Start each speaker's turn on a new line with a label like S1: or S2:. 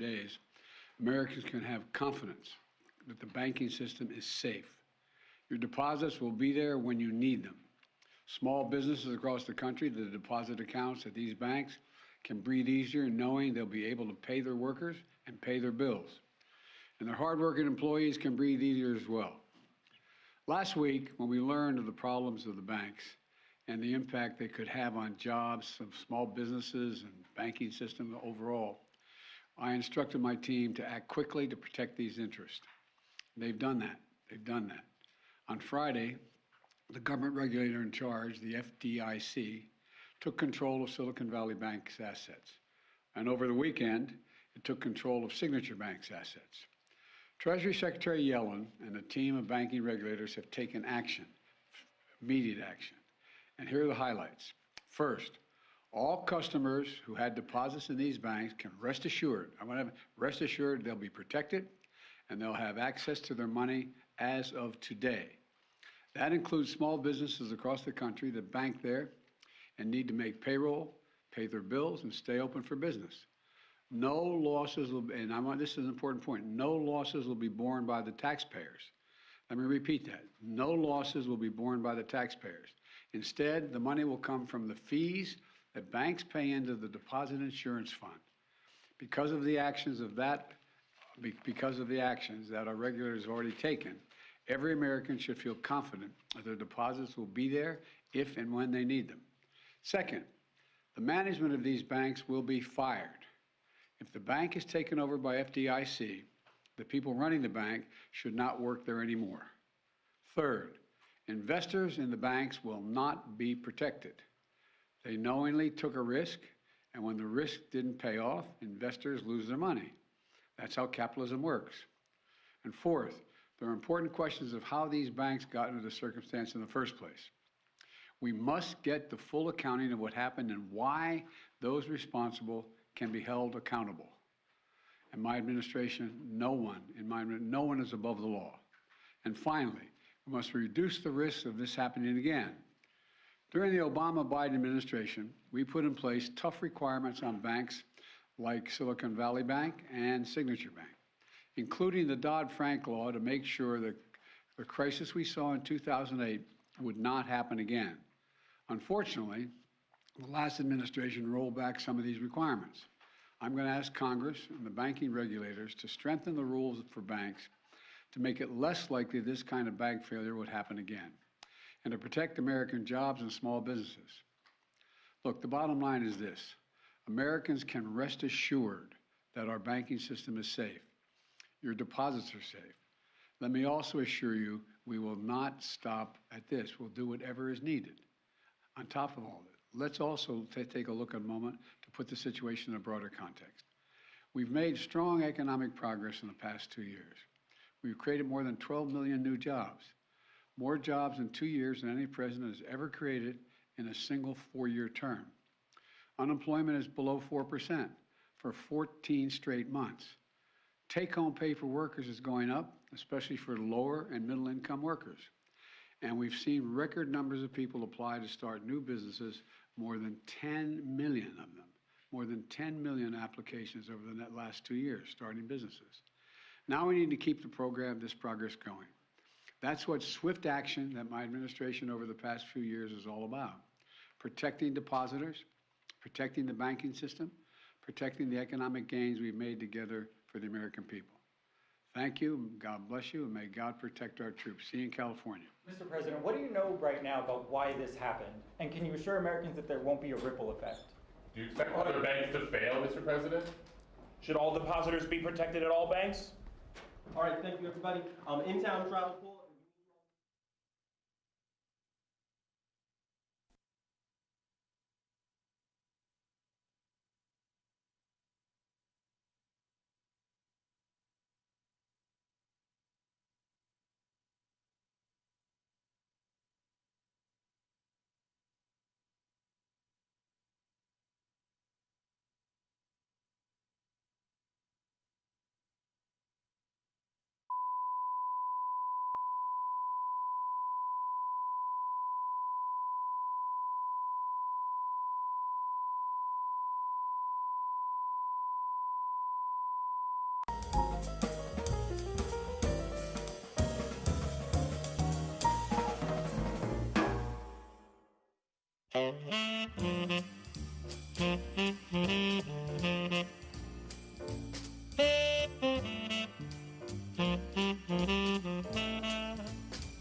S1: days, Americans can have confidence that the banking system is safe. Your deposits will be there when you need them. Small businesses across the country, the deposit accounts at these banks can breathe easier knowing they'll be able to pay their workers and pay their bills. And their hardworking employees can breathe easier as well. Last week, when we learned of the problems of the banks and the impact they could have on jobs of small businesses and banking system overall, I instructed my team to act quickly to protect these interests. They've done that. They've done that. On Friday, the government regulator in charge, the FDIC, took control of Silicon Valley Bank's assets. And over the weekend, it took control of Signature Bank's assets. Treasury Secretary Yellen and a team of banking regulators have taken action, immediate action. And here are the highlights. First, all customers who had deposits in these banks can rest assured, rest assured they'll be protected and they'll have access to their money as of today. That includes small businesses across the country that bank there and need to make payroll, pay their bills, and stay open for business. No losses will be, and this is an important point, no losses will be borne by the taxpayers. Let me repeat that. No losses will be borne by the taxpayers. Instead, the money will come from the fees that banks pay into the Deposit Insurance Fund. Because of the actions that our regulators have already taken, every American should feel confident that their deposits will be there if and when they need them. Second, the management of these banks will be fired. If the bank is taken over by FDIC, the people running the bank should not work there anymore. Third, investors in the banks will not be protected. They knowingly took a risk, and when the risk didn't pay off, investors lose their money. That's how capitalism works. And fourth, there are important questions of how these banks got into the circumstance in the first place. We must get the full accounting of what happened and why those responsible can be held accountable. In my administration, no one is above the law. And finally, we must reduce the risk of this happening again. During the Obama-Biden administration, we put in place tough requirements on banks like Silicon Valley Bank and Signature Bank, including the Dodd-Frank law to make sure that the crisis we saw in 2008 would not happen again. Unfortunately, the last administration rolled back some of these requirements. I'm going to ask Congress and the banking regulators to strengthen the rules for banks to make it less likely this kind of bank failure would happen again, and to protect American jobs and small businesses. Look, the bottom line is this. Americans can rest assured that our banking system is safe. Your deposits are safe. Let me also assure you we will not stop at this. We'll do whatever is needed. On top of all this, let's also take a look at a moment to put the situation in a broader context. We've made strong economic progress in the past 2 years. We've created more than 12 million new jobs, more jobs in 2 years than any president has ever created in a single 4-year term. Unemployment is below 4% for 14 straight months. Take-home pay for workers is going up, especially for lower and middle-income workers. And we've seen record numbers of people apply to start new businesses, more than 10 million of them, more than 10 million applications over the last 2 years starting businesses. Now we need to keep this progress going. That's what swift action that my administration over the past few years is all about. Protecting depositors, protecting the banking system, protecting the economic gains we've made together for the American people. Thank you, God bless you, and may God protect our troops. See you in California.
S2: Mr. President, what do you know right now about why this happened? And can you assure Americans that there won't be a ripple effect?
S3: Do you expect other banks to fail, Mr. President?
S4: Should all depositors be protected at all banks?
S5: All right, thank you, everybody. In-town travel.
S6: Thank you.